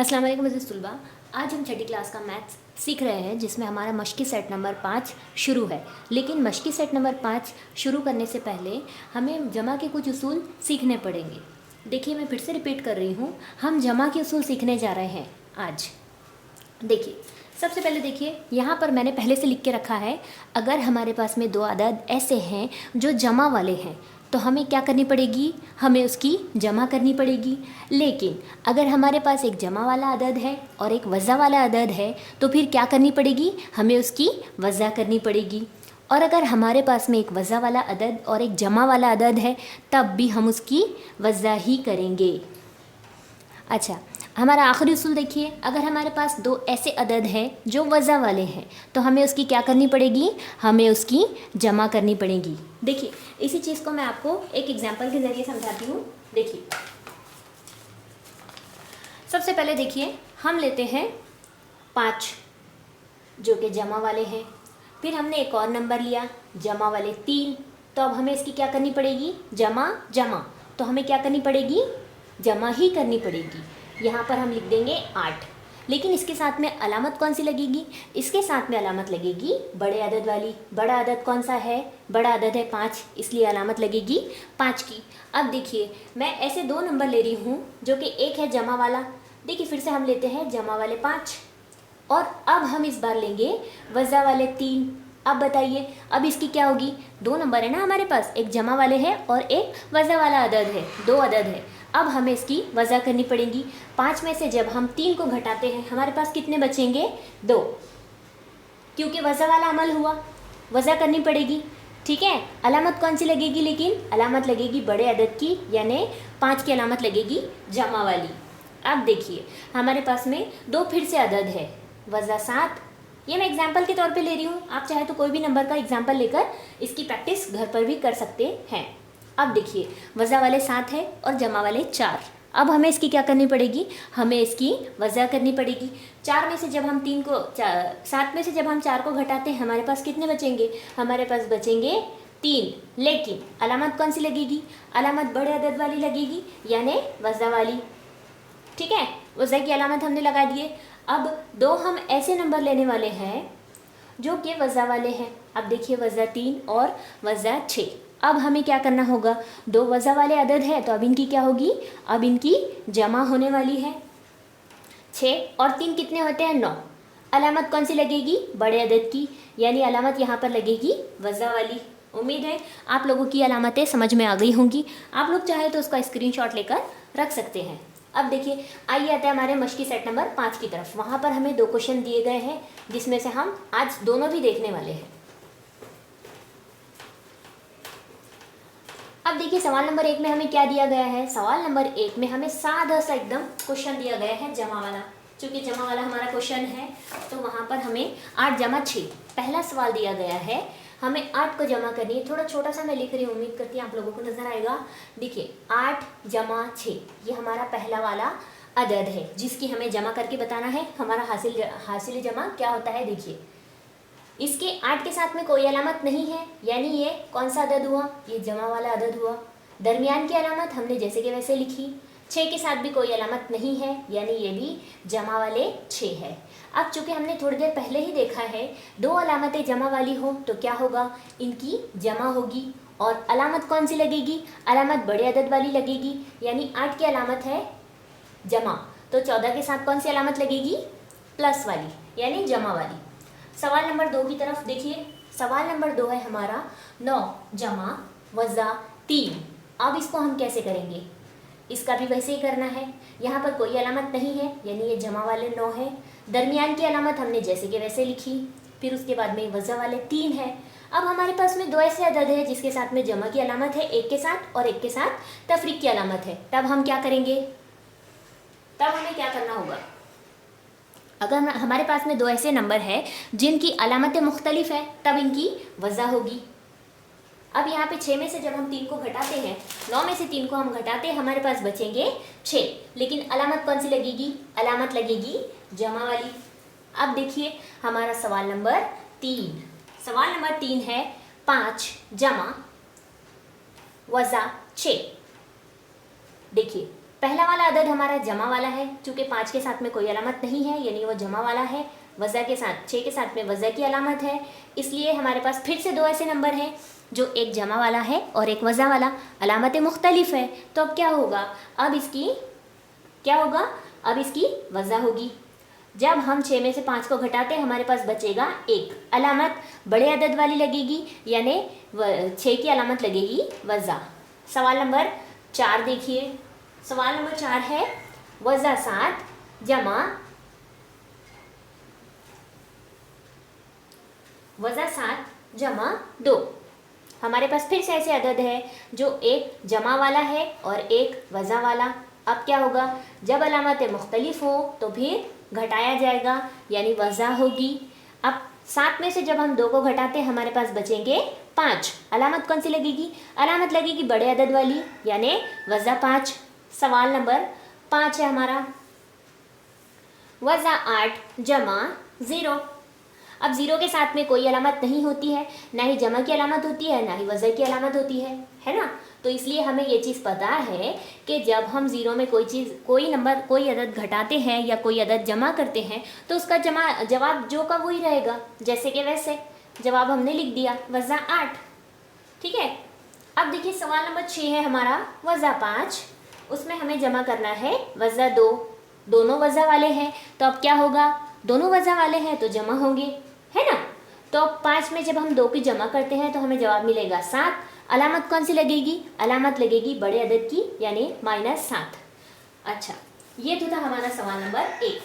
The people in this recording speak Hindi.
अस्सलाम वालेकुम अज़ीज़ तुलबा। आज हम छठी क्लास का मैथ्स सीख रहे हैं जिसमें हमारा मश्की सेट नंबर 5 शुरू है। लेकिन मश्की सेट नंबर 5 शुरू करने से पहले हमें जमा के कुछ उसूल सीखने पड़ेंगे। देखिए, मैं फिर से रिपीट कर रही हूँ, हम जमा के उसूल सीखने जा रहे हैं आज। देखिए, सबसे पहले देखिए, यहाँ पर मैंने पहले से लिख के रखा है, अगर हमारे पास में दो अदद ऐसे हैं जो जमा वाले हैं तो हमें क्या करनी पड़ेगी, हमें उसकी जमा करनी पड़ेगी। लेकिन अगर हमारे पास एक जमा वाला अदद है और एक वज़ा वाला अदद है तो फिर क्या करनी पड़ेगी, हमें उसकी वज़ा करनी पड़ेगी। और अगर हमारे पास में एक वज़ा वाला अदद और एक जमा वाला अदद है तब भी हम उसकी वज़ा ही करेंगे। अच्छा, हमारा आखिरी उसूल देखिए, अगर हमारे पास दो ऐसे अदद हैं जो वज़ा वाले हैं तो हमें उसकी क्या करनी पड़ेगी, हमें उसकी जमा करनी पड़ेगी। देखिए, इसी चीज़ को मैं आपको एक एग्जांपल के ज़रिए समझाती हूँ। देखिए, सबसे पहले देखिए, हम लेते हैं 5 जो कि जमा वाले हैं, फिर हमने एक और नंबर लिया जमा वाले 3, तो अब हमें इसकी क्या करनी पड़ेगी, जमा जमा, तो हमें क्या करनी पड़ेगी, जमा ही करनी पड़ेगी। यहाँ पर हम लिख देंगे 8, लेकिन इसके साथ में अलामत कौन सी लगेगी, इसके साथ में अलामत लगेगी बड़े अदद वाली। बड़ा अदद कौन सा है, बड़ा अदद है 5, इसलिए अलामत लगेगी 5 की। अब देखिए, मैं ऐसे दो नंबर ले रही हूँ जो कि एक है जमा वाला। देखिए, फिर से हम लेते हैं जमा वाले 5 और अब हम इस बार लेंगे वज़ा वाले 3। अब बताइए, अब इसकी क्या होगी, दो नंबर है ना हमारे पास, एक जमा वाले है और एक वज़ा वाला अदद है, दो अदद है। अब हमें इसकी वज़ा करनी पड़ेगी। 5 में से जब हम 3 को घटाते हैं हमारे पास कितने बचेंगे, 2, क्योंकि वज़ा वाला अमल हुआ, वज़ा करनी पड़ेगी। ठीक है, अलामत कौन सी लगेगी, लेकिन अलामत लगेगी बड़े अदद की, यानी 5 की अलामत लगेगी जमा वाली। अब देखिए, हमारे पास में दो फिर से अदद है, वज़ा 7, ये मैं एग्जाम्पल के तौर पे ले रही हूँ, आप चाहे तो कोई भी नंबर का एग्जाम्पल लेकर इसकी प्रैक्टिस घर पर भी कर सकते हैं। अब देखिए, वज़ा वाले 7 है और जमा वाले 4। अब हमें इसकी क्या करनी पड़ेगी, हमें इसकी वज़ा करनी पड़ेगी। 4 में से जब हम 7 में से जब हम 4 को घटाते हैं हमारे पास कितने बचेंगे, हमारे पास बचेंगे 3, लेकिन अलामत कौन सी लगेगी, अलामत बड़े अदद वाली लगेगी, यानी वज़ा वाली। ठीक है, वज़ा की अलामत हमने लगा दिए। अब दो हम ऐसे नंबर लेने वाले हैं जो कि वज़ा वाले हैं। अब देखिए, वज़ा 3 और वज़ा 6। अब हमें क्या करना होगा, दो वज़ा वाले अदद है तो अब इनकी क्या होगी, अब इनकी जमा होने वाली है। 6 और 3 कितने होते हैं, 9। अलामत कौन सी लगेगी, बड़े अदद की, यानी अलामत यहाँ पर लगेगी वज़ा वाली। उम्मीद है आप लोगों की अलामतें समझ में आ गई होंगी। आप लोग चाहे तो उसका स्क्रीनशॉट लेकर रख सकते हैं। अब देखिए, आइए आते हैं हमारे मश्की सेट नंबर 5 की तरफ। वहाँ पर हमें 2 क्वेश्चन दिए गए हैं जिसमें से हम आज दोनों भी देखने वाले हैं। अब देखिए, सवाल नंबर 1 में हमें क्या दिया गया है, सवाल नंबर 1 में हमें सादा सा एकदम क्वेश्चन दिया गया है जमा वाला। चूँकि जमा वाला हमारा क्वेश्चन है तो वहाँ पर हमें 8 जमा 6 पहला सवाल दिया गया है, हमें 8 को जमा करनी है। थोड़ा छोटा सा मैं लिख रही हूँ, उम्मीद करती हूँ आप लोगों को नज़र आएगा। देखिए, 8 जमा 6 ये हमारा पहला वाला अदद है जिसकी हमें जमा करके बताना है हमारा हासिल जमा क्या होता है। देखिए, इसके 8 के साथ में कोई अलामत नहीं है, यानी ये कौन सा अदद हुआ, ये जमा वाला अदद हुआ। दरमियान की अलामत हमने जैसे कि वैसे लिखी। 6 के साथ भी कोई अलामत नहीं है, यानी ये भी जमा वाले 6 है। अब चूँकि हमने थोड़ी देर पहले ही देखा है, दो अलामतें जमा वाली हो तो क्या होगा, इनकी जमा होगी। और अलामत कौन सी लगेगी, अलामत बड़े अदद वाली लगेगी, यानी 8 की अलामत है जमा, तो 14 के साथ कौन सी अलामत लगेगी, प्लस वाली, यानी जमा वाली। सवाल नंबर 2 की तरफ देखिए, सवाल नंबर 2 है हमारा 9 जमा वज़ा 3। अब इसको हम कैसे करेंगे, इसका भी वैसे ही करना है। यहाँ पर कोई अलामत नहीं है, यानी ये जमा वाले 9 है। दरमियान की अलामत हमने जैसे कि वैसे लिखी, फिर उसके बाद में वज़ा वाले 3 है। अब हमारे पास में दो ऐसे अदद है जिसके साथ में जमा की अलामत है एक के साथ और एक के साथ तफरीक की अलामत है। तब हम क्या करेंगे, तब हमें क्या करना होगा, अगर हमारे पास में दो ऐसे नंबर है जिनकी अलामतें मुख्तलिफ है तब इनकी वज़ा होगी। अब यहाँ पे 6 में से जब हम 3 को घटाते हैं, 9 में से 3 को हम घटाते हैं, हमारे पास बचेंगे 6, लेकिन अलामत कौन सी लगेगी, अलामत लगेगी जमा वाली। अब देखिए, हमारा सवाल नंबर 3, सवाल नंबर 3 है 5 जमा वज़ा 6। देखिए, पहला वाला अदद हमारा जमा वाला है, चूँकि 5 के साथ में कोई अलामत नहीं है यानी वो जमा वाला है, वज़ा के साथ 6 के साथ में वज़ा की अलामत है, इसलिए हमारे पास फिर से 2 ऐसे नंबर हैं जो एक जमा वाला है और एक वज़ा वाला, अलामतें मुख्तलिफ है। तो अब क्या होगा, अब इसकी क्या होगा, अब इसकी वज़ा होगी। जब हम 6 में से 5 को घटाते हैं हमारे पास बचेगा 1, अलामत बड़े अदद वाली लगेगी यानी 6 की अलामत लगेगी वज़ा। सवाल नंबर 4 देखिए, सवाल नंबर 4 है वज़ा 7 जमा वज़ा 7 जमा 2। हमारे पास फिर से ऐसे अदद है जो एक जमा वाला है और एक वज़ा वाला। अब क्या होगा, जब अलामतें मुख्तलिफ हो तो फिर घटाया जाएगा यानी वज़ा होगी। अब 7 में से जब हम 2 को घटाते हैं हमारे पास बचेंगे 5, अलामत कौन सी लगेगी, अलामत लगेगी बड़े अदद वाली यानी वज़ा 5। सवाल नंबर 5 है हमारा वज़ा 8 जमा 0। अब 0 के साथ में कोई अलामत नहीं होती है, ना ही जमा की अलामत होती है ना ही वज़ा की अलामत होती है ना। तो इसलिए हमें ये चीज़ पता है कि जब हम 0 में कोई नंबर कोई अदद घटाते हैं या कोई अदद जमा करते हैं तो उसका जवाब जो का वही रहेगा, जैसे कि वैसे जवाब हमने लिख दिया वज़ा 8। ठीक है। अब देखिए सवाल नंबर 6 है हमारा वज़ा 5, उसमें हमें जमा करना है वज़ा 2। दोनों वज़ा वाले हैं तो अब क्या होगा, दोनों वज़ा वाले हैं तो जमा होंगे, है ना। तो 5 में जब हम 2 की जमा करते हैं तो हमें जवाब मिलेगा 7। अलामत कौन सी लगेगी, अलामत लगेगी बड़े अदद की यानी -7। अच्छा, ये तो था हमारा सवाल नंबर 1।